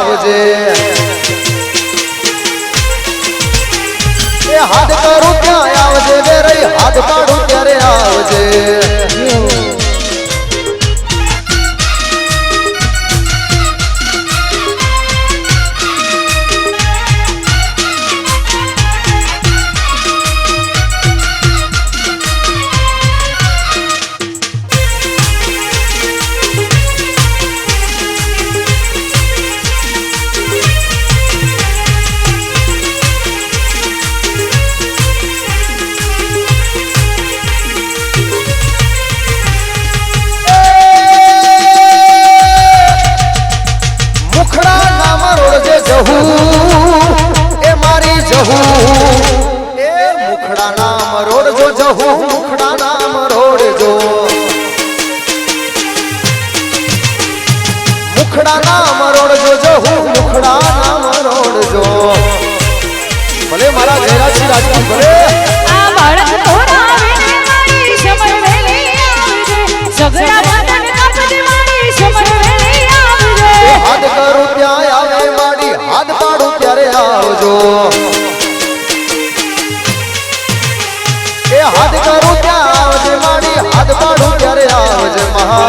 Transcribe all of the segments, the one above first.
આવજે એ હાથ કરું ત્યાં આવજે વેરઈ હાથ પાડું ત્યારે આવજે એ મારી જહુ એ મુખડા નામ રોડ જો જહુ મુખડા નામ રોડ જો મુખડા નામ રોડ જો જહુ મુખડા નામ રોડ જો ભલે મારા જયરાજસિંહ રાજપૂત ભલે આ બાળક તોરાવે મારી સમર વેલે આવજે સગડા બદન કાપજે મારી સમર વેલે આવજે હાથ કરું ત્યાં આવે માડી હાથ પાડું ત્યારે આવજો એ હાથ કરું ત્યાં આવજે માડી હાથ પાડું ત્યારે આવજે મહા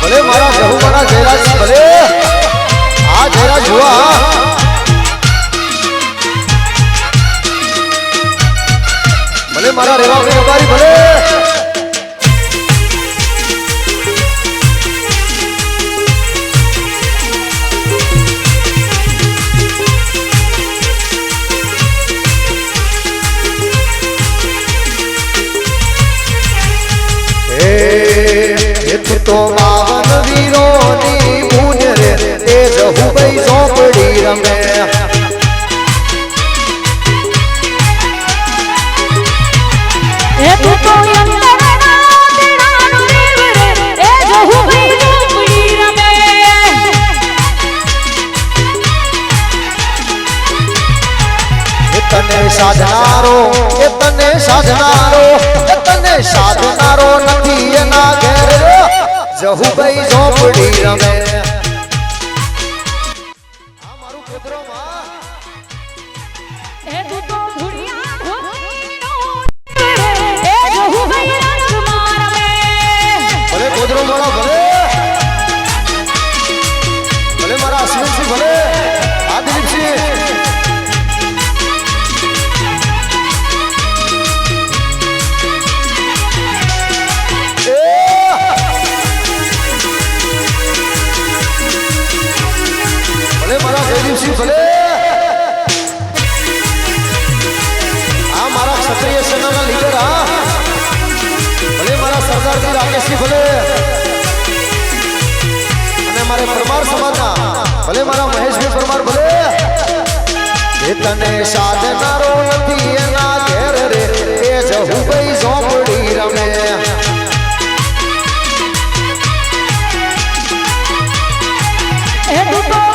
ભલે મારા જહુ મારા જયરાજ ભલે આ જયરાજ જોવા ભલે મારા રેવા વેપારી ભલે તો બાવન વીરોની મૂંજ રે તે જહુ ભાઈ ઝોપડી રમે એ તું તો અંતરના તેડાનો દેવ રે એ જહુ ભાઈ ઝોપડી રમે તને સાધનારો નથી એના ઘેર જહુ ભાઈ ઝોપડી રમે આ મારું કુદરો માં એ તું તો ધુડિયા ધોઈનો એ જહુ ભાઈ રંગમાં રમે ભલે કુદરો મારા ભલે મારા અશ્વિનસિંહ ભલે આ દિલીપસિંહ ભલે આ મારા ક્ષત્રિય સેનાના લીડર ભલે મારા સરદારજી રાકેશજી ભલે અને મારે પરમાર સમાજના ભલે મારા મહેશભાઈ પરમાર ભલે એ તને સાધનારો નથી એના ઘેર રે એ જહુ ભાઈ ઝોપડી રમે એ તું તો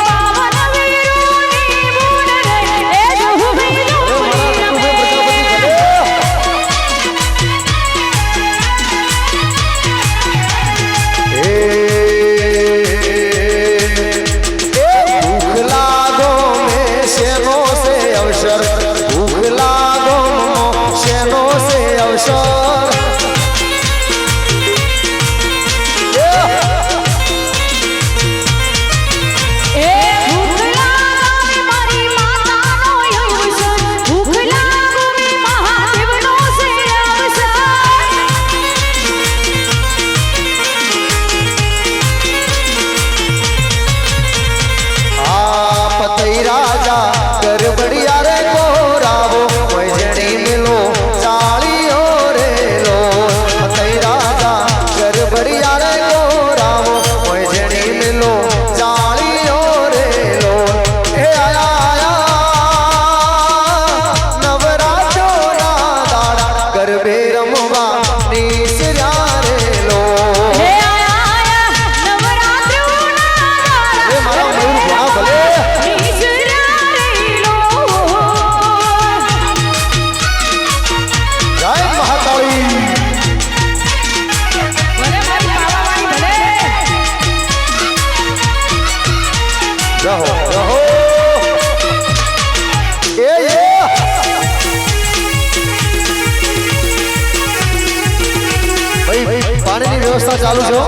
વ્યવસ્થા ચાલુ છે હો.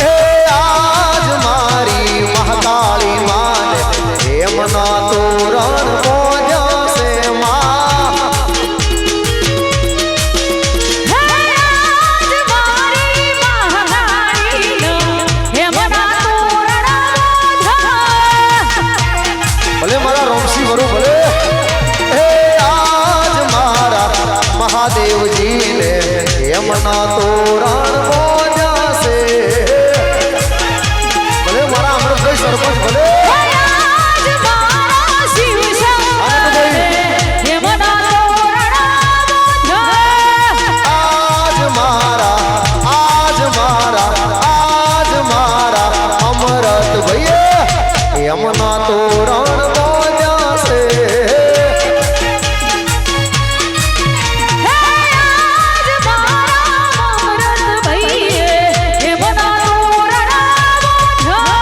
એ આજ મારી મહાકાળી માને એમના તોરણ મોજા છે માં. હે આજ મારી મહારાણીનો હેમના તોરણ મોઢા. ભલે મારા રોમસી વરુ ભલે. એ આજ મારા મહાદેવજીને એમના તોરણ મોજા છે. ભલે મારા અમૃતભાઈ સરપંચ ભલે. હે આજ મારા શિવ શંકરને હેમના તોરણ મોઢા. આજ મારા અમરત ભાઈએ એમના તોરણ મોજા છે. હે આજ મારા અમરત ભઈએ હેમના તોરણ મોઢા.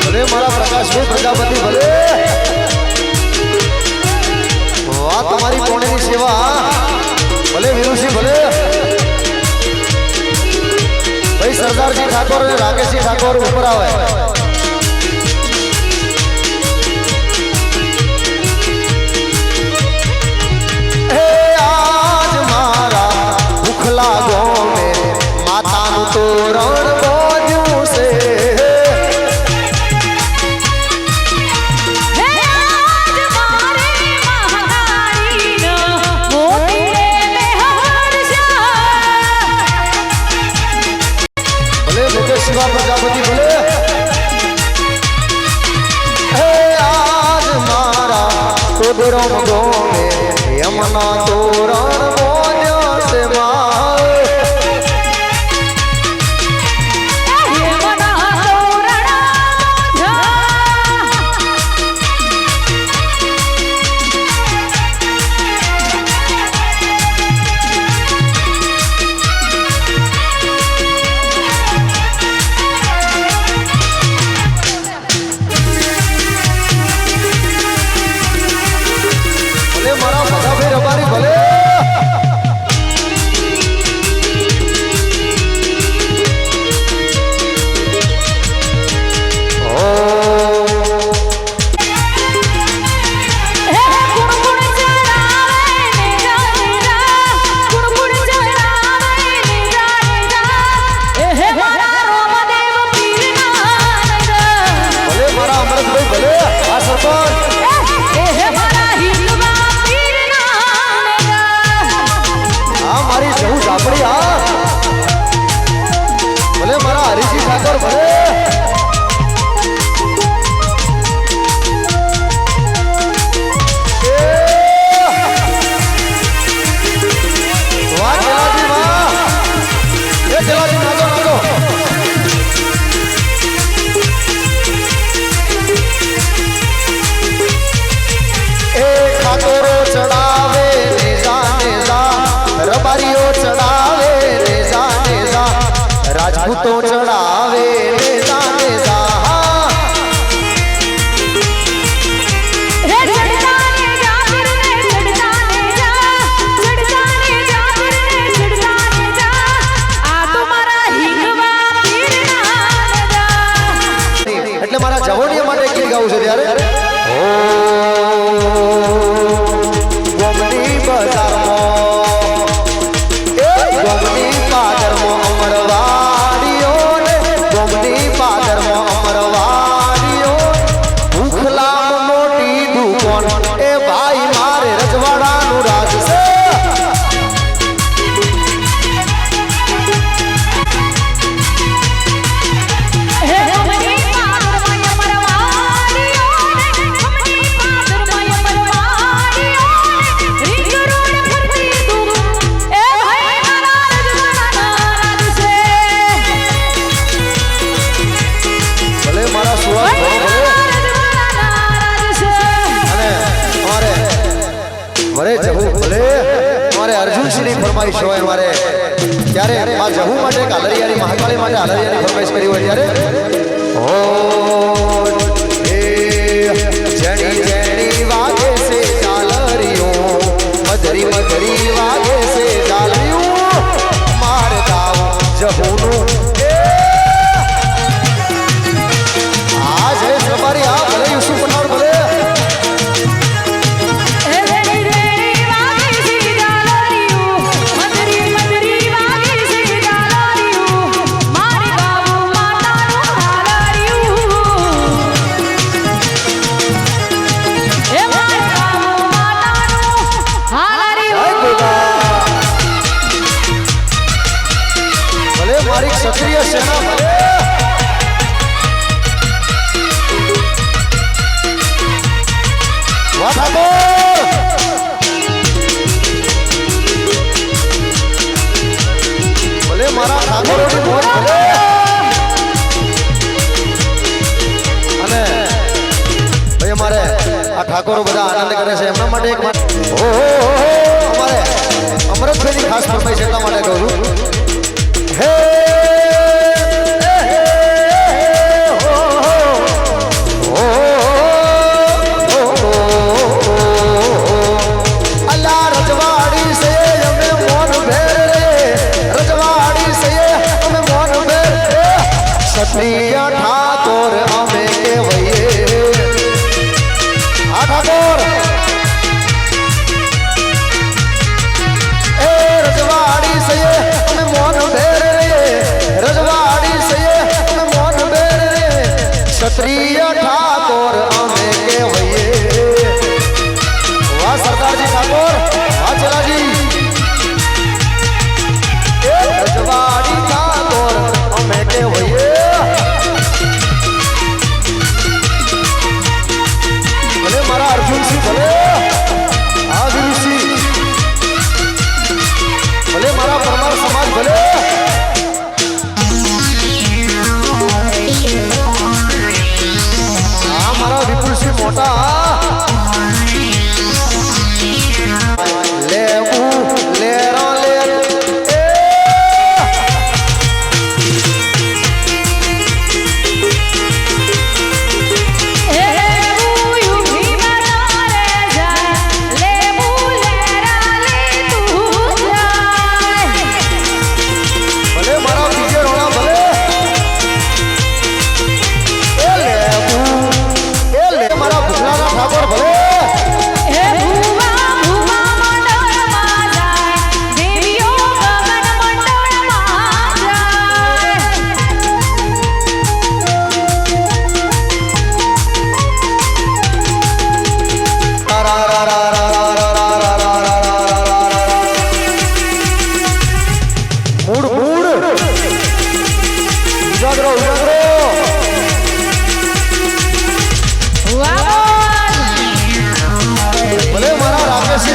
ભલે મારા પ્રકાશભાઈ પ્રજાપતિ ભલે. વાહ તમારી કોણેની સેવા. ભલે વીરુસિંહ ભલે. ભાઈ સરદારજી ઠાકોર અને રાકેશજી ઠાકોર ઉપર આવે. હે આજ મારા ભૂખલા ગોમે માતાનું તોરણ બોજ્યું છે. હે આજ મારી મહારાણીનો મોતીએ મેહરજા. ભલે મુકેશ શિવા પ્રજાપતિ ભલે. હે આજ મારા કોદરમ ગોમે યમના તોરણ મોજા છે માં. હેમના તોરણ મોઢા. ભલે મારા ભગાભાઈ રબારી ભલે. હે ગુણગુણ ચડાવે નીરા નીરા. ગુણગુણ ચડાવે નીરા નીરા. હે મારા રોમદેવ પીરના નગર. ભલે મારા અમરતભાઈ ભલે. આ સરપંચ હે મારા હિંદવા પીરના નગર. આ મારી જહુ ઝાપડી હા. ભલે મારા હરીજી ઠાકોર ભલે. એ! વાહ જલાજી વાહ. એ જલાજી નાચો નાચો. એ ઠાકોરો ચડાવે નેજા નેજા. રબારીઓ ચડાવે નેજા નેજા. રાજપૂતો ચડાવે નેજા નેજા. હે ચડતા ને જા પીરને ચડતા ને જા. ચડતા ને જા પીરને ચડતા ને જા. આ તો મારા હિંદવા પીરના નગર. એટલે મારા જવોનિયા માટે એક ગીત ગાવું છે ત્યારે. ઓ ગોમડી બજારમાં એ ગોમડી પાદરમાં અમરવાડીઓ ને ગોમડી પાદરમાં અમરવાડીઓ. ભૂખલામ મોટી દુકાન એ ભાઈ મારે રજવાડાનું રાજ છે. હે ગોમતી પાદરમાં અમરવાડીઓ ફરમાઈશ હોય મારે ત્યારે માં જહુ માટે કાલરિયાની મહાકાળી માટે હાલરિયાની ફરમાઈશ કરી હોય ત્યારે ઓ એ જણી જણી વાગે છે ચાલરિયો મધરી મધરી વાગે છે ચાલરિયો માર ગાવ જહુનું આ જય તમારી આ ભલે યુસુફ પઠાણ ભલે ક્ષત્રિય સેના ભલે વાહ ઠાકોર ભલે મારા ઠાકોરોની મોજ ભલે અને ભાઈ અમારે આ ઠાકોરો બધા આનંદ કરે છે એમના માટે એક અમારે અમૃતભાઈની ખાસ ફરમાઈશ એટલા માટે કહું છું હે ક્ષત્રિય ઠાકોર અમે કહેવાઈએ આ ઠાકોર એ રજવાડી સયે અમે મોન ભેર રે રજવાડી સયે અમે મોન ભેર રે ક્ષત્રિય ઠાકોર અમે કહેવાઈએ વાહ સરદારજી ઠાકોર વાહ ચલાજી એ રજવાડી ઠાકોર અમે કહેવાઈએ મારા અર્જુનસિંહ ભલે આ વીરસિંહ ભલે મારા પરમાર સમાજ ભલે આ મારા વિપુલસિંહ મોટા લેવું લેરા લે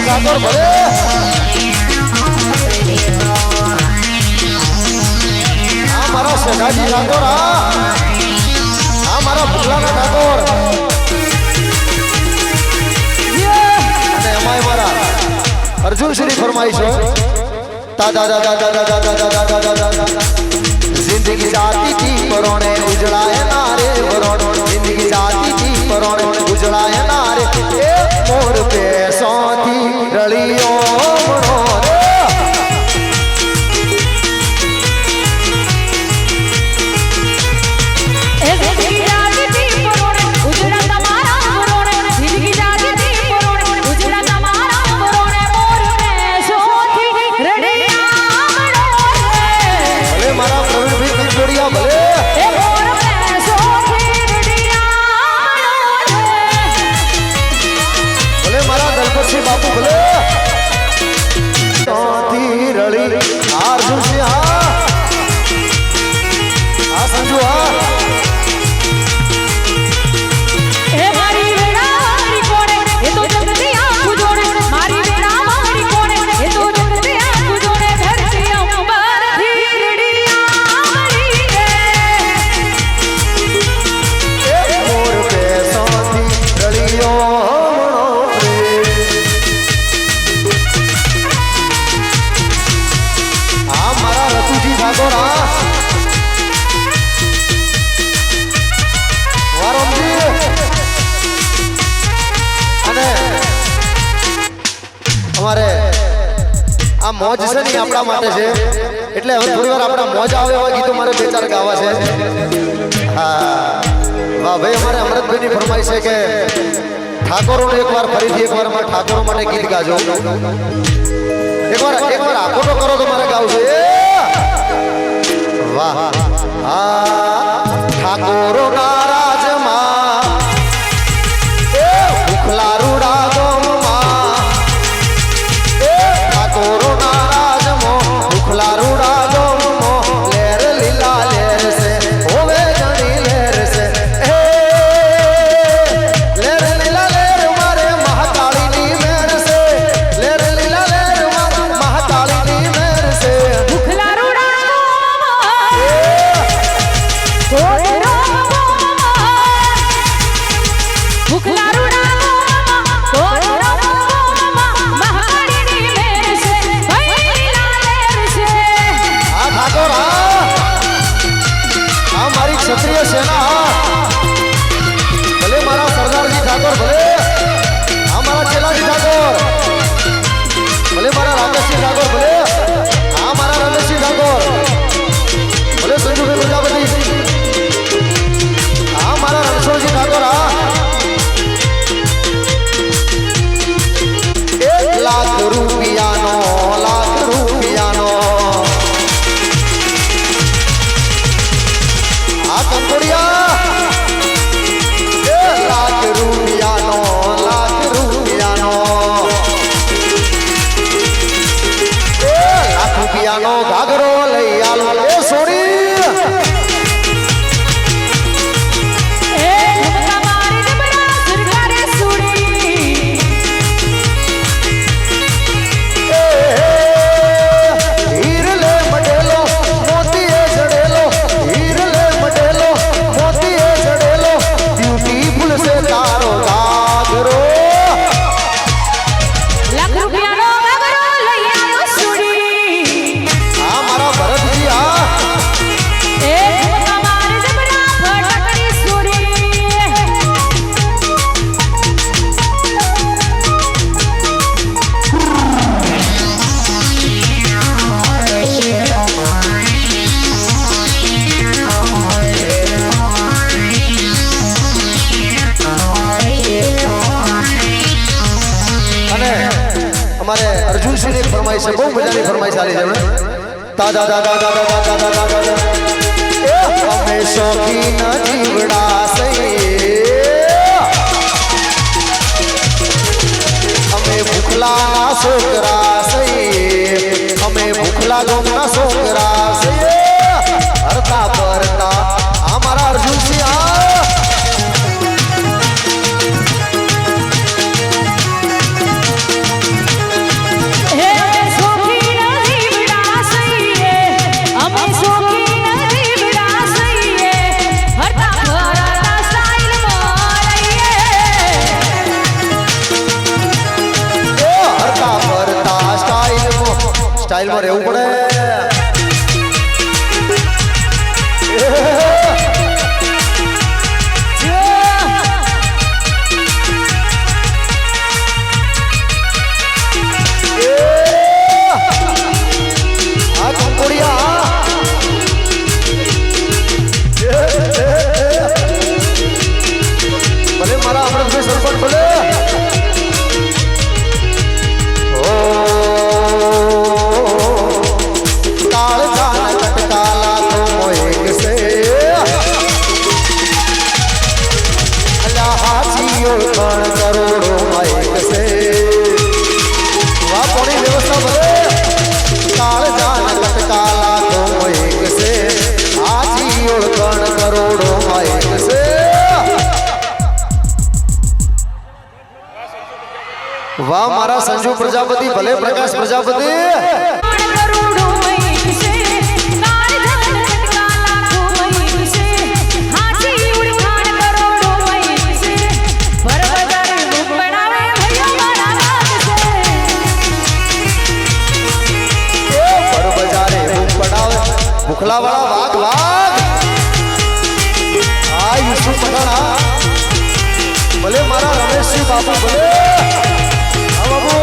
ઠાકોર ભલે આ મારા સગાજી ઠાકોર આ મારા ભૂલાના ઠાકોર અને એમાંય મારા અર્જુન શ્રી ફરમાઈશ દાદા દાદા દાદા દાદા દાદા દાદા जिंदगी जाती थी परोने उजड़ाए नारे परोने जिंदगी जाती थी परोने उजड़ाए नारे ए मोर पैसों थी रलियों मरोरे जिंदगी जाती थी परोने उजड़ा तुम्हारा परोने जिंदगी जाती थी परोने उजड़ा तुम्हारा परोने मोर पैसों थी रलियों मरोरे अरे मारा प्रवीण भी जोड़ी આ મોજ છે ને આપણા માટે છે એટલે હવે થોડી વાર આપણા મોજ આવે એવા ગીતો મારે બે ચાર ગાવા છે હા વાહ ભાઈ અમારે અમૃતભાઈની ફરમાઈશ છે કે ઠાકોરોને એકવાર ફરીથી એકવાર મારા ઠાકોરો માટે ગીત ગાજો એકવાર આખો તો કરો તો મારે ગાવું છે વાહ હા ઠાકોરો ના રાજમાં એ ભૂખલા રૂડા ગોમમાં એ ઠાકોરો ના રાજમાં ભૂખલા રૂડા ગોમમાં લેર લીલા લેર છે હોવે જણી લેર છે એ લેર લીલા લેર મારે મહાકાળીની મેર છે લેર લીલા લેર મારે મહાકાળીની મેર છે ભૂખલા રૂડા ભૂખલા રૂડા મહાકાળીની મેર છે ભાઈ લીલા લેર છે આ ઠાકોર આ મારી ક્ષત્રિય સેના ભલે મારા સરદારજી ઠાકોર ભલે આ મારા ચેલાજી ઠાકોર ભલે મારા રાકેશજી ઠાકોર ભલે આ મારા રમેશજી ઠાકોર ભલે સંજુભાઈ પ્રજાપતિ આ મારા રણછોડજી ઠાકોર લાખ રૂપિયાનો આ કંકોડિયા લાખ રૂપિયાનો લાખ રૂપિયાનો ઘાઘરો લઈ આલો એ સોરી એ ઠુમકા મારી જબરા સરકારે સુડી હીરલે મડેલો મોતીએ જડેલો હીરલે મડેલો મોતીએ જડેલો બ્યુટીફુલ છે તારો ઘાઘરો લાખ રૂપિયાનો ઘાઘરો લઈ આવ્યો સુડી આ મારા ભરતજી એ ઠુમકા મારી જબરા ફટકડી સુડી અને અમારે અર્જુનસિંહની એક ફરમાઈશ છે બહુ મજાની ફરમાઈશ આલી છે એમણે દાદા દાદા દાદા દાદા દાદા દાદા અમે શોખીન જીવડા સઈએ અમે ભૂખલા છોકરા સઈએ અમે ભૂખલા ગોમના છોકરા સઈએ હરતા પરતા આ મારા અર્જુનસિંહ હે સોખી નથી વિડાસઈએ અમે સોખી નથી વિડાસઈએ હરતા ભરતા સ્ટાઇલ મારઈએ હરતા ફરતા સ્ટાઇલમાં રહેવું પડે આ કંકોડિયા ભલે મારા અમૃતભાઈ સરપંચ ભલે કાળ જાન કટકાલા તો મોએક સે અલ્લાહ હાચી ઓળખાણ કરોડો માયક સે વાહ કોની વ્યવસ્થા ભલે કાળ જાન કટકાલા તો મોએક સે હાચી ઓળખાણ કરોડો માયક સે વાહ મારા સંજુ પ્રજાપતિ ભલે પ્રકાશ પ્રજાપતિ કરોડો મૈન છે કાળ ધન કટકાલા તો મૈન છે હાચી ઉડખાણ કરોડો મૈન છે પરવદારે મુખ બનાવે ભૈયો મારા રાત છે પર બજારે ભૂખ પડાવે ભૂખલા વાળા વાઘ આ યુસુફ પઠાણ ભલે મારા રમેશજી બાપુ ભલે હા બાબુ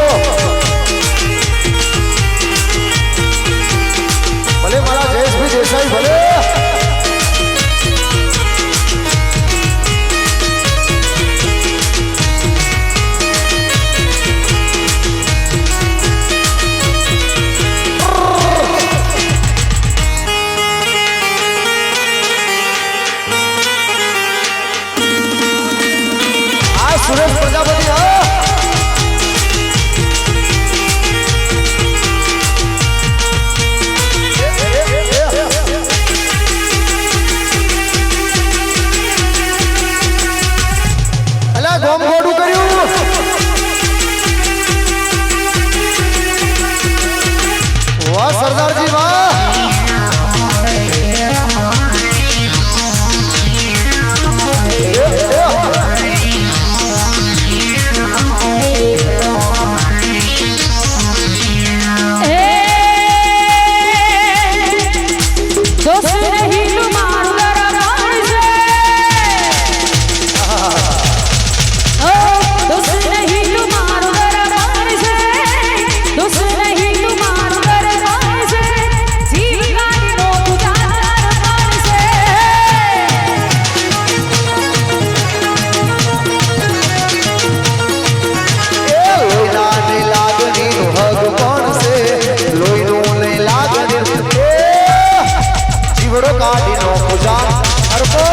ગુજરાત અરબો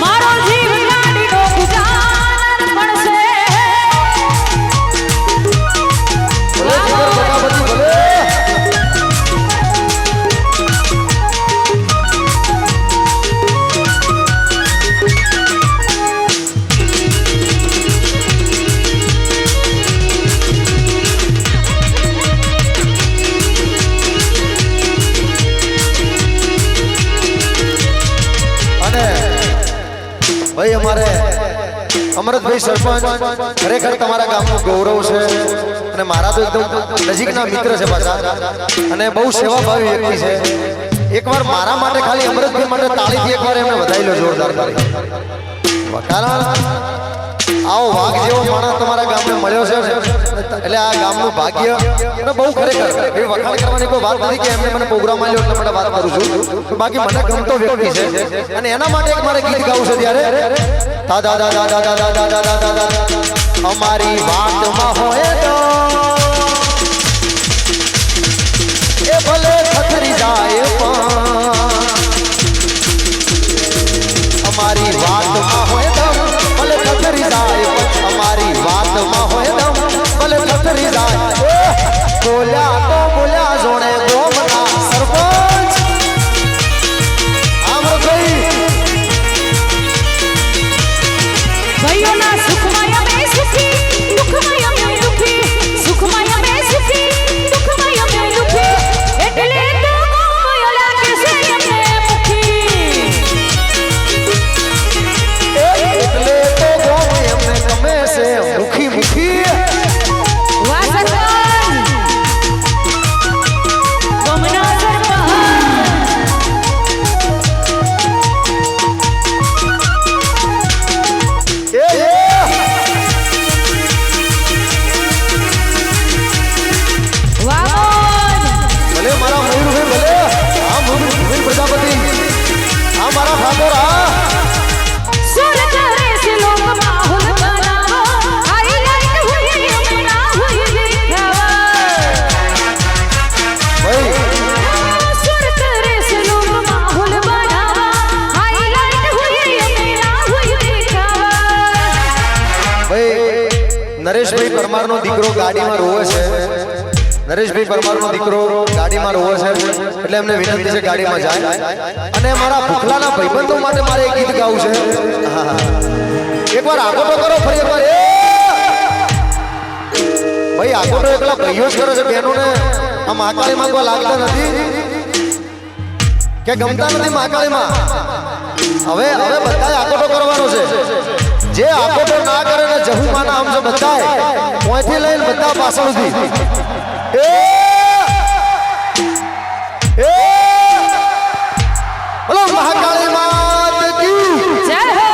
મારો જીવ ગાડીનો ગુજાર પડશે ભલે જીગર પ્રજાપતિ ભલે ભાઈ અમારે અમરતભાઈ સરપંચ ખરેખર તમારા ગામનું ગૌરવ છે અને મારા તો એકદમ નજીકના મિત્ર છે પાછા અને બહુ સેવાભાવી વ્યક્તિ છે એકવાર મારા માટે ખાલી અમરતભાઈ માટે તાળીથી એકવાર એમને વધાવી લો જોરદાર તાળી કારણ આવો વાઘ જેવો માણસ તમારા ગામને મળ્યો છે ને એટલે આ ગામનું ભાગ્ય અને બહુ ખરેખર એ વખાણ કરવાની કોઈ વાત નથી કે એમને મને પ્રોગ્રામ આલ્યો એટલે માટે વાત કરું છું બાકી મને ગમતો વ્યક્તિ છે અને એના માટે એક મારે ગીત ગાવું છે ત્યારે દાદા દાદા દાદા દાદા દાદા દાદા અમારી વાતમાં હોય તો એ ભલે થથરી જાય પણ અમારી વાતમાં હોય તો ભલે થથરી જાય અમારી વાતમાં હોય તો ભલે થથરી જાય બોલ્યા તો બોલ્યા જોડે ગોમના સરપંચ આમરભાઈ ભાઈઓના સુખમાં અમે સુખી દુઃખમાં અમે દુઃખી સુખમાં અમે સુખી દુઃખમાં અમે દુઃખી એટલે તો ગોયો લાગે છે અમને મુખી એટલે તો ગોમ એમને ગમે છે મુખી મુખી વાહ સરપંચ ગમના સરપંચ વાહ ભલે મારા મયુરભાઈ ભલે હા મયુરભાઈ પ્રજાપતિ હા મારા ઠાકોર હા સુર કરે છે લોક માહોલ બનાવો હાઈલાઈટ હોય અમે ના હોય દેખાવા ભાઈ સુર કરે છે લોક માહોલ બનાવો હાઈલાઈટ હોય અમે ના હોય દેખાવા ભાઈ નરેશભાઈ પરમારનો દીકરો ગાડીમાં રોવે છે નરેશભાઈ પરમારનો દીકરો ગાડીમાં રોવે છે એટલે એમને વિનંતી છે ગાડીમાં જાય અને મારા ભૂખલાના ભાઈબંધો માટે મારે એક ગીત ગાવું છે એકવાર આગોટો કરો ફરી એકવાર ભાઈ આગોટો એકલા ભાઈઓ જ કરે છે બહેનોને આ મહાકાળીમાં કોઈ લાગતા નથી કે ગમતા નથી મહાકાળીમાં હવે હવે બધાએ આગોટો કરવાનો છે જે આગોટો ના કરે ને જહુમાના આમ છે બધાએ ઓયથી લઈને બધા પાછળ સુધી એ બોલો મહાકાળી માત કી જય હો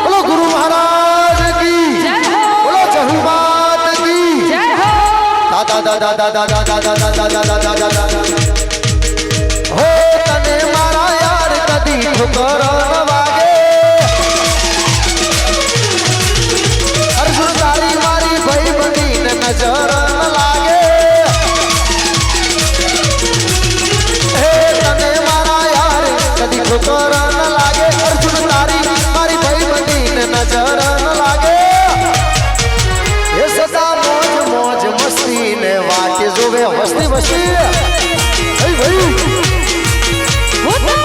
બોલો ગુરુ મહારાજ કી જય હો બોલો જહુ માત કી જય હો દાદા દાદા દાદા દાદા દાદા દાદા દાદા દાદા હો તને મારા યાર કદી ઠોકર ન વાગે અર્જુન તારી મારી ભાઈ બનીને નજર ન લાગે હે તને મારા યાર કદી ઠોકર ન લાગે અર્જુન તારી મારી ભાઈ બનીને નજર ન લાગે એ સદા મોજ મોજ મસ્તી ને વાટે જોવે વસ્તી વસ્તી ભાઈ હું તો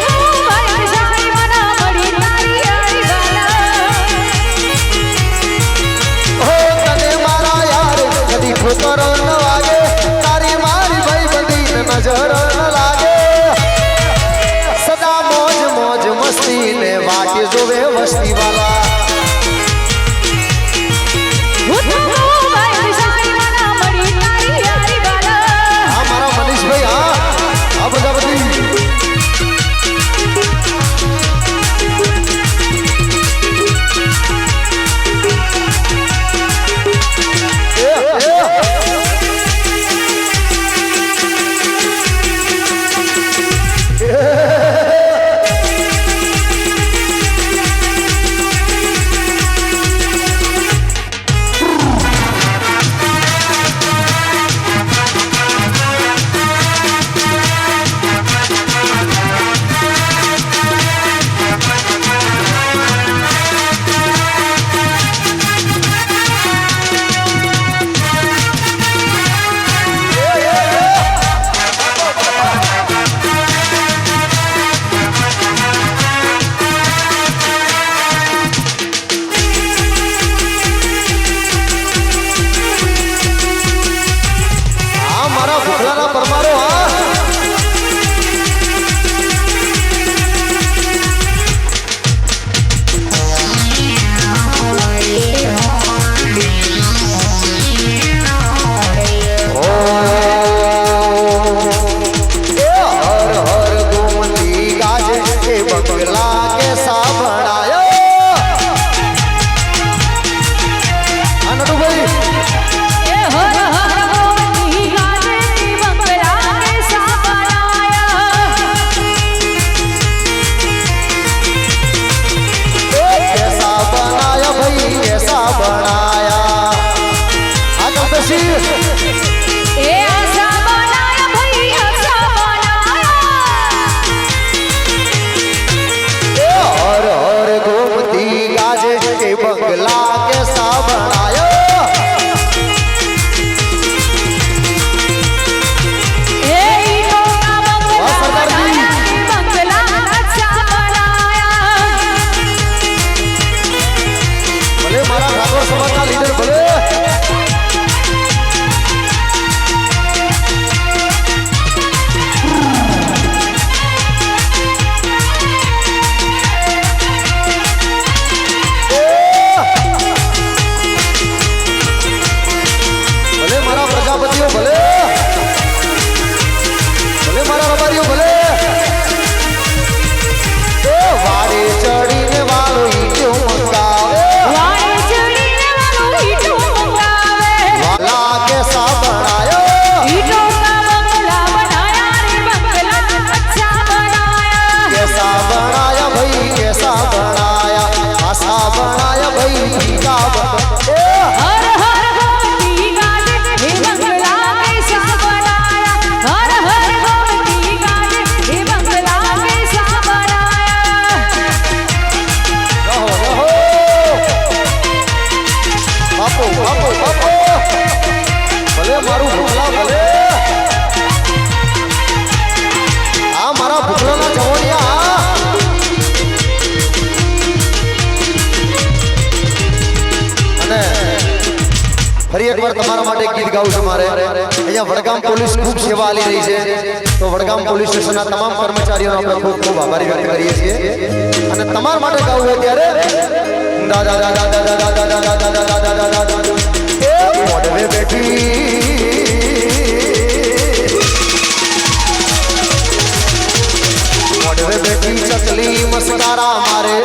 ભાઈ સારી મના મળી તારી આઈ ગાલા હો તને મારા યાર કદી ઠોકર ન વાગે તારી મારી ભાઈ બંધી નજર ન લાગે સદા મોજ મોજ મસ્તી ને વાટે જોવે વસ્તી વાલા હું તો ભાઈ સારી મના મળી તારી આઈ ગાલા હા મારા મનીષભાઈ હા આ બધા બધી એકવાર તમારા માટે એક ગીત ગાઉં છું મારે અહીંયા વડગામ પોલીસ ખૂબ સેવા આલી રહી છે તો વડગામ પોલીસ સ્ટેશનના તમામ કર્મચારીઓનો આપણે ખૂબ ખૂબ આભાર વ્યક્ત કરીએ છીએ અને તમારા માટે ગાવું હોય ત્યારે દાદા દાદા દાદા દાદા દાદા દાદા દાદા દાદા એ મોઢવે બેઠી મોઢવે બેઠી ચકલી મસ્કારા મારે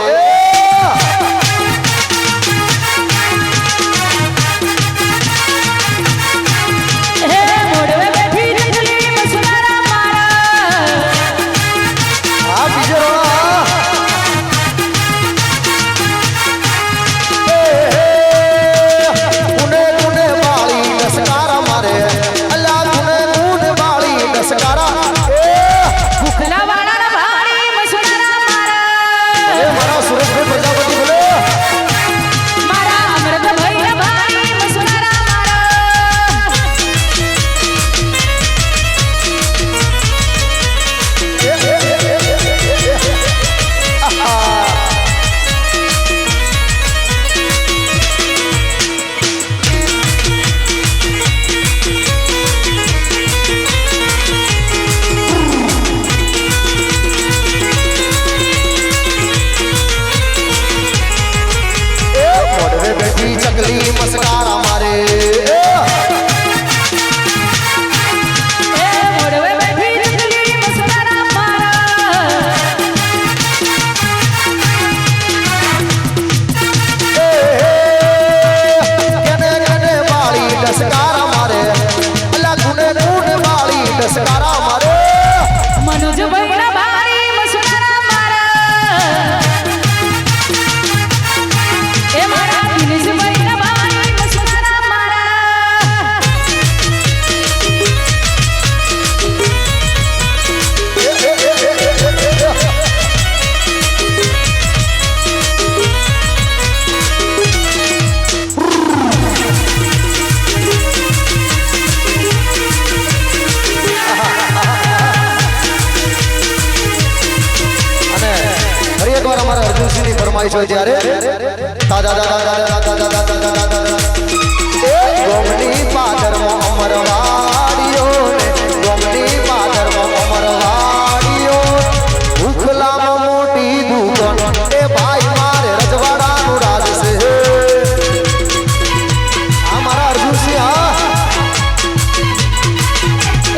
ત્યારે દાદા દાદા દાદા દાદા દાદા દાદા એ ગોમની પાદરમાં અમરવાડીઓ ને ગોમની પાદરમાં અમરવાડીઓ ઉખલામાં મોટી દુકાન એ ભાઈ મારે રજવાડાનું રાજ છે આ મારા અર્જુનસિંહ હા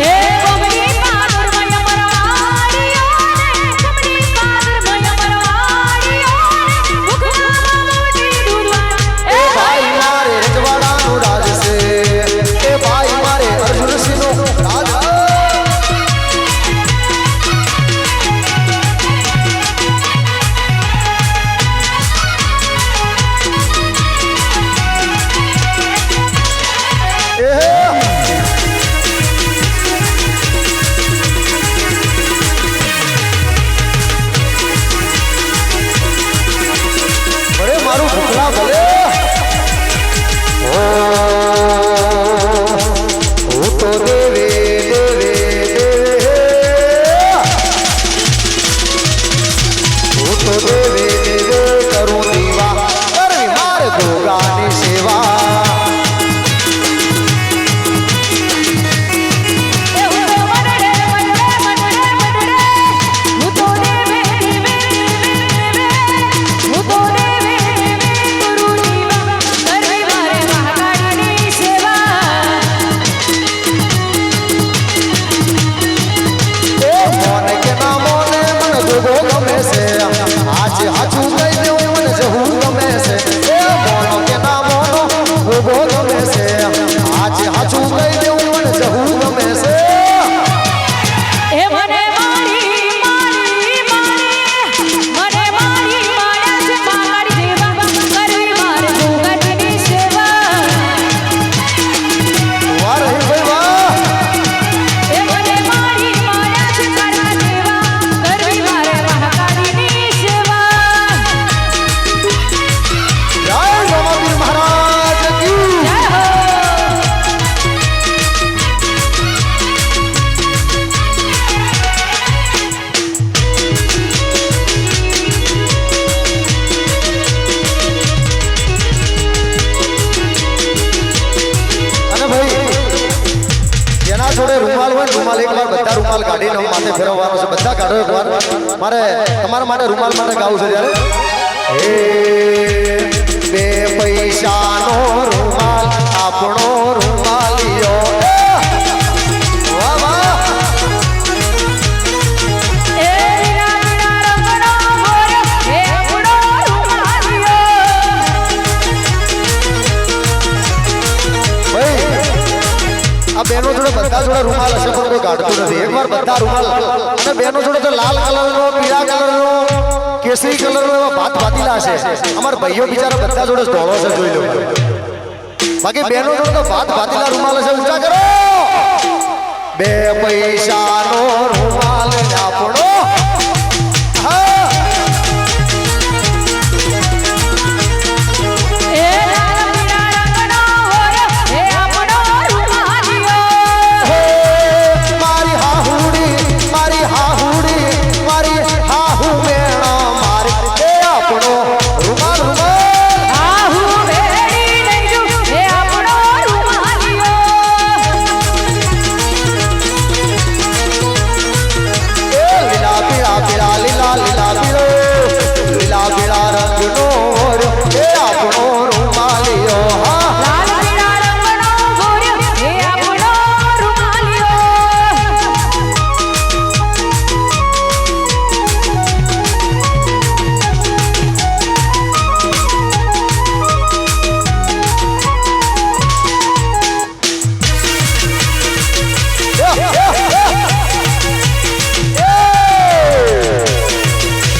એ ગોમની પાદરમાં અમરવાડીઓ ને ગોમની પાદરમાં અમરવાડીઓ ભાઈ મારે બધા કાઢો એકવાર મારે તમારા માટે રૂમાલ માટે ગાવું છે ત્યારે હે બે પૈસાનો રૂમાલ આપણો રૂમાલિયો વાહ વાહ એ લીલા લીલા રંગનો મોર હે આપણો રૂમાલિયો ભાઈ આ બેનો જોડે બધા જોડે રૂમાલ હશે પણ કોઈ કાઢતું નથી એકવાર બધા રૂમાલ અને બેનો જોડે તો લાલ કલરનો પીળા કલરનો કેસરી કલરનો એવા ભાત ભાતીલા છે અમારા ભાઈઓ બિચારા બધા જોડે ધોળો છે જોઈ લો બાકી બેનો જોડે તો ભાત ભાતીલા રૂમાલ હશે ઊંચા કરો બે પૈસાનો રૂમાલ આપણો હા એ લાલ લીલા રંગનો મોર હે આપણો રૂમાલિયો મારી હાહુડી મારી હાહુ મેણો મારી એ આપણો રૂમાલ રૂમાલ આહુ બેડી લઈ જો હે આપણો રૂમાલિયો એ લીલા પીળા પીળા લીલા લીલા પીળો લીલા પીળા રંગનો મોર એ આપણો રૂમાલિયો હા લાલ પીળા રંગનો મોર હે આપણો રૂમાલિયો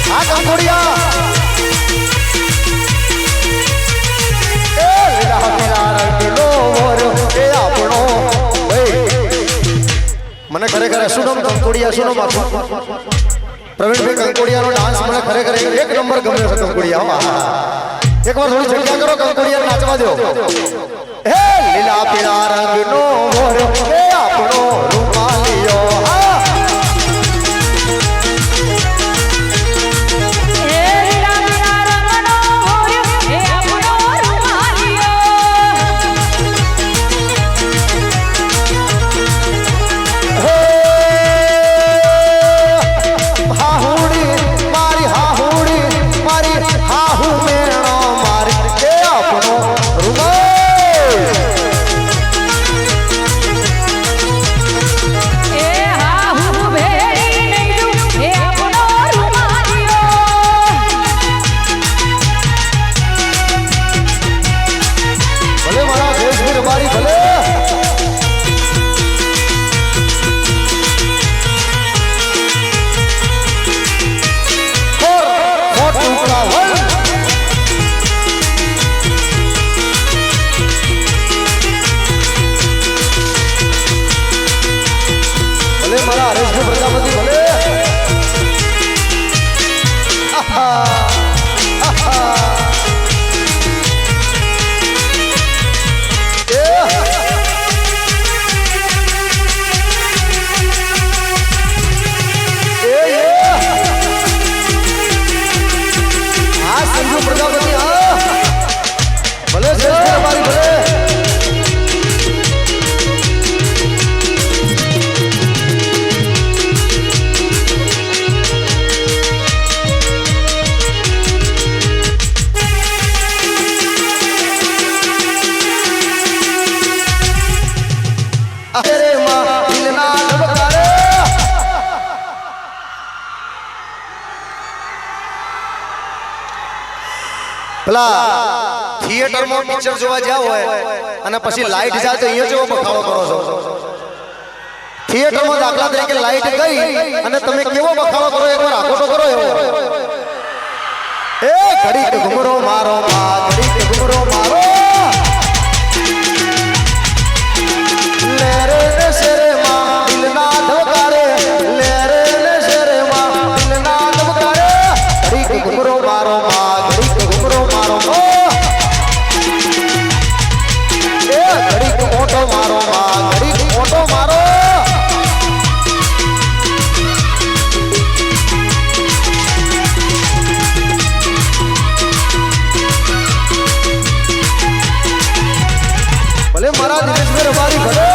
આ કંકોડિયા એ લીલા પીળા રંગનો મોર એ આપણો મને ખરેખર શું નામ કંકોડિયા શું નામ આપો પ્રવીણભાઈ કંકોડિયાનો ડાન્સ મને ખરેખર એક નંબર ગમ્યો છે કંકોડિયા એકવાર થોડી જગ્યા કરો કંકોડિયા નાચવા દો હે લીલા પીળા રંગનો મોર એ આપણો રૂમાલિયો હા એ લીલા લીલા રંગનો મોર હે આપણો રૂમાલિયો હે હાહુડી મારી હાહુ મેણો મારી એ આપણો રૂમાલ એ હાહુ બેડી લઈ જો હે આપણો રૂમાલિયો ભલે મારા દેશની રબારી ભલે ખોટું કાવલ ભલે મારા હરેશભાઈ પ્રજાપતિ ભલે આહા આહા સંજુ પ્રજાપતિ ભલે છે મારી ભલે અરે માં દિલના ધબકારે પેલા થિયેટરમાં પિક્ચર જોવા જાવ હોય અને પછી લાઈટ જાય તો અહીંયા જેવો બખાડો કરો છો થિયેટરમાં દાખલા તરીકે લાઈટ ગઈ અને તમે કેવો બખાડો કરો એકવાર આખો તો કરો એવો એ ઘડીક ઘુમરો મારો માં ઘડીક ઘુમરો મારો લે રે ને શેરે માં દિલના ધબકારે લે રે ને શેરે માં દિલના ધબકારે ઘડીક ઘુમરો મારો માં ઘડીક ઘુમરો મારો એ ઘડીક મોટો મારો માં ઘડીક મોટો મારો ભલે મારા દિનેશભાઈ રબારી ભલે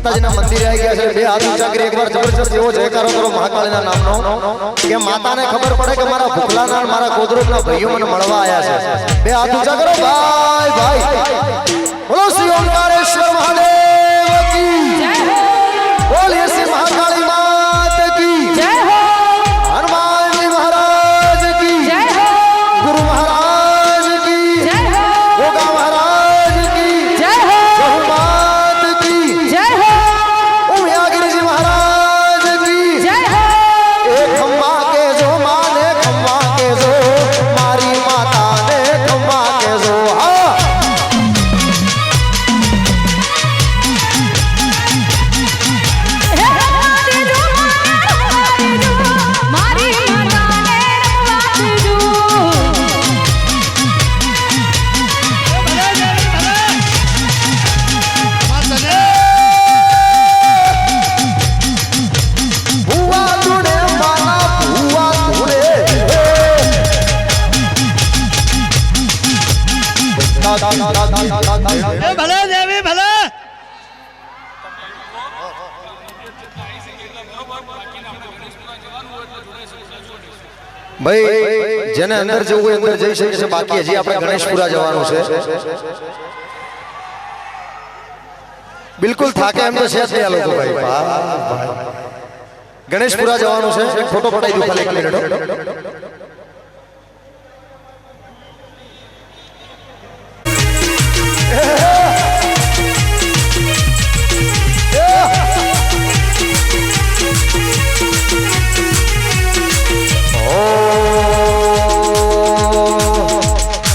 માતાજીના મંદિરે આવી ગયા છે બે હાથ ઊંચા કરી એકવાર જબરજસ્ત એવો જયકારો કરો મહાકાળીના નામનો કે માતાને ખબર પડે કે મારા ભૂખલાના મારા કોદરોના ભાઈઓ મને મળવા આવ્યા છે બે હાથ ઊંચા કરો ભાઈ ભાઈ બોલો શ્રી ઓમકારેશ્વર મહાદેવ કી જય હો બોલીએ શ્રી મહાકાળી માત કી જય હો હનુમાનજી મહારાજ કી જય હો ગુરુ મહારાજ કી જય હો ગોગા મહારાજ કી જય હો જહુ માત કી જય હો ઉમિયાગીરી મહારાજ કી જય હો એ ખમ્મા કે જો માને ખમ્મા કે જો મારી માતાને ખમ્મા કે જો હા હે દેજો મારી માતાને રખવા દેજો ભુવા તુડે માના ભુવા તુડે ભલે દેવી ભલે ભાઈ જેને અંદર જવું હોય અંદર જઈ શકે છે બાકી હજી આપણે ગણેશપુરા જવાનું છે બિલકુલ થાકે એમ તો છે જ નહીં આ લોકો ભાઈ ગણેશપુરા જવાનું છે એક ફોટો પડાવી દઉં ખાલી 1 મિનિટ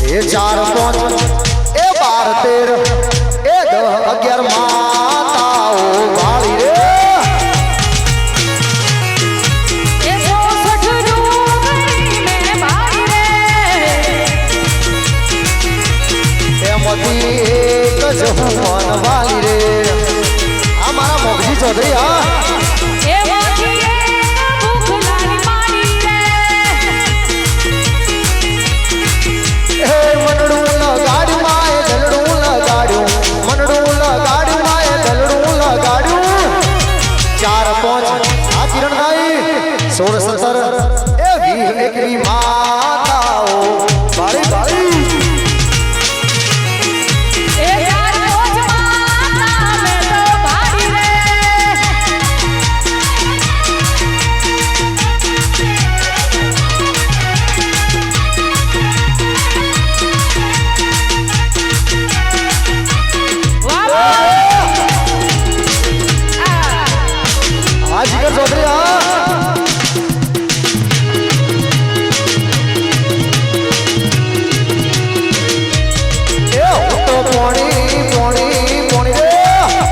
એ 4 5 એ 12 13 એ 10 11 માતાઓ વાળી રે એ 64 જોગણી મે ભાઈ રે એમાંથી એક જ હું વાળી રે આ મારા મોગજી ચૌધરી હા એ વાજી ભૂખલાની મારી રે હે મનડું લગાડ્યું માએ દલડું લગાડ્યું મનડું લગાડ્યું માએ દલડું લગાડ્યું 4 5 આ કિરણભાઈ 16 17 એ 20 એકવી માતાઓ બાળી બાળી એ યાર રોજ માતા મે તો ભાઈ રે વાહ આ જીગર ચૌધરી હા એ હું તો પોણી પોણી પોણી રે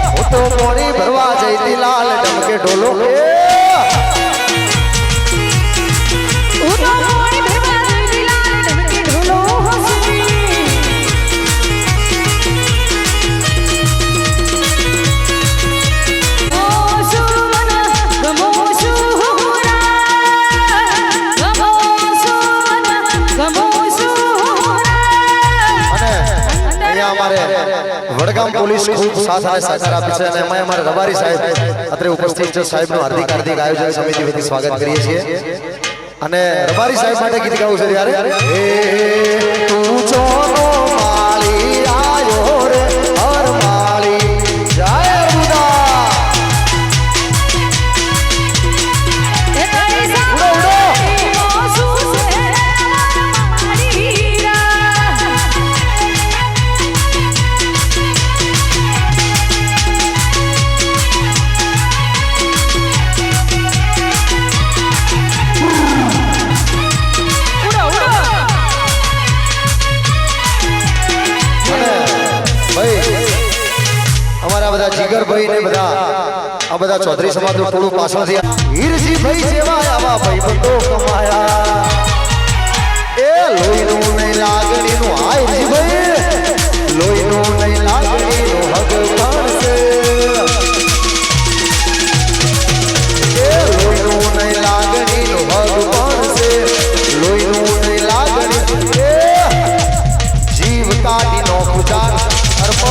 હું તો પોણી ભરવા જઈતી લાલ ડમકે ઢોલો એ હું તો મોણી ભરવા જઈ લાલ ડમકે ઢોલો હસી ઓ સુવન ગમો સુરા ગમો સુવન ગમો સુરા અને અહીંયા અમારે વડગામ પોલીસ ખૂબ સાથ અને સહકાર આપે છે અને એમાં અમારે રબારી સાહેબ અત્રે ઉપસ્થિત છે સાહેબનું હાર્દિક હાર્દિક આયોજન સમિતિ વતી સ્વાગત કરીએ છીએ અને રબારી સાહેબ માટે ગીત ગાવું છે યાર હે તું ચોનો માળી આયો રે હર માળી જય બુદા એ તારી સારી મોસુ સે મારી રા ઉડો ઉડો અને ભાઈ અમારા બધા જીગરભાઈ ને બધા આ બધા ચૌધરી સમાજનું થોડું પાછળથી હીરજી ભાઈ જેવા આવા ભાઈ બંધો કમાયા એ લોહીનું નહીં લાગણીનું હાયજી ભાઈ લોહીનું નહીં લાગણીનું હક ભણશે એ લોહીનું નહીં લાગણીનું હક ભણશે લોહીનું નહીં લાગણી એ જીવ કાઢી નો પૂજા અર્પો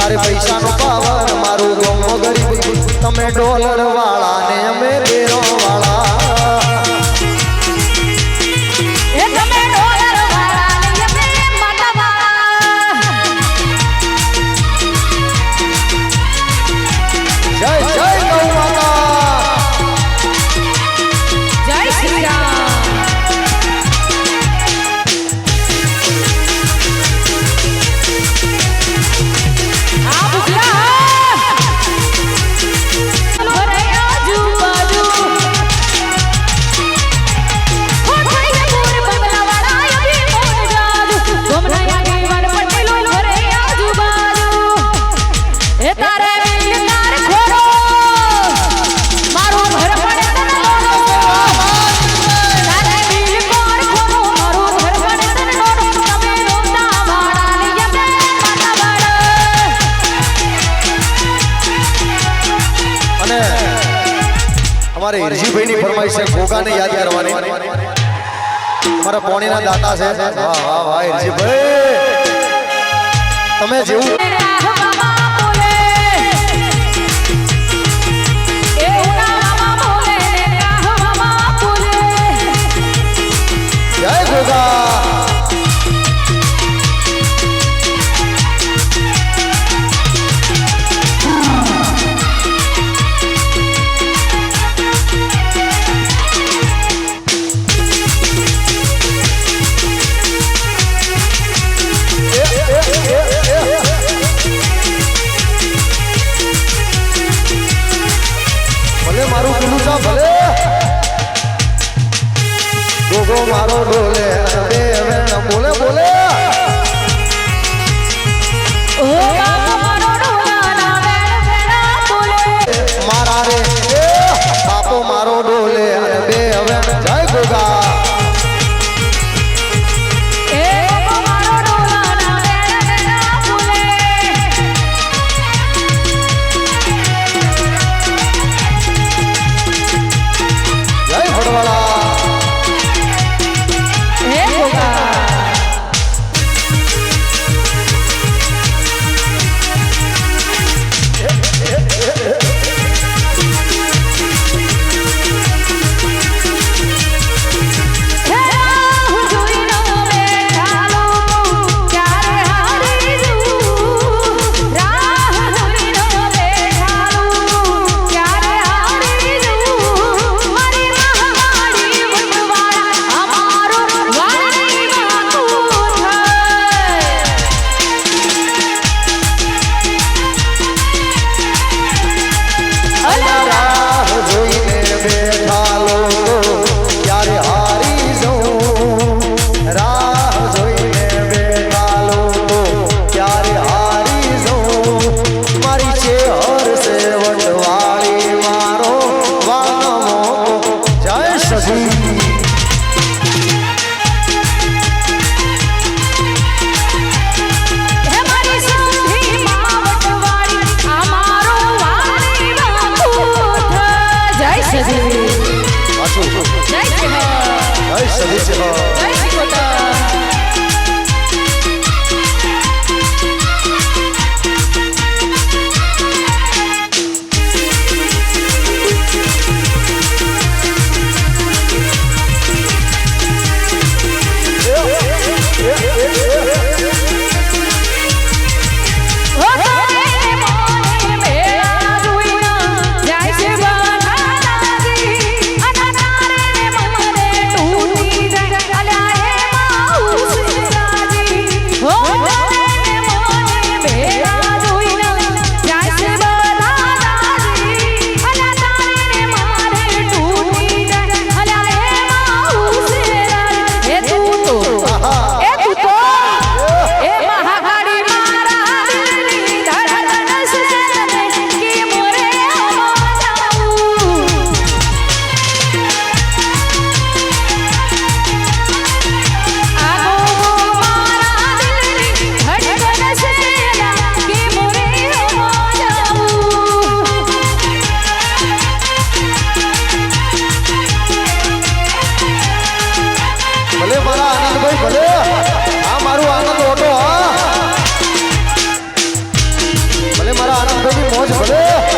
તારે પૈસાનો પાવર મારું ગમો ગરીબ તમે ડોલર વાળા ને અમે બેરો વાળા એ તમે ડોલર વાળા ને અમે માતા વાળા જય જય ગૌ માતા જય શ્રી રામ આ બુગલા ભરે આજુબાજુ હો થઈ ગયા પૂર બંગલા વાળા યે મોર જાદુ ગમના યાગી વન પટેલો ભરે આજુબાજુ એ તારે દિલ તાર ખોરો મારું ઘર પડે તને ડોરો તારે દિલ કોર ખોરો મારું ઘર પડે તને ડોરો તમે રોતા વાળા ને યે માતા વાળા અને અમારે હિરજીભાઈ ની ફરમાઈશ છે ગોગાને યાદ કરવાની અમારા પોણીના દાતા છે વાહ વાહ વાહ હિરજીભાઈ તમે જેવું જય ગોગા ભલે મારું પેલું જા ભલે ગોગો મારો ડોલે બે વેણ બોલે બોલે ઓ મારો ડોલા વેણ વેણા બોલે મારા રે બાપો મારો ડોલે બે વેણ જય ગોગા એ મારો ડોલા વેણ વેણા બોલે જય ભડવાળા હે ગોગા આનંદભાઈની મોજ ભલે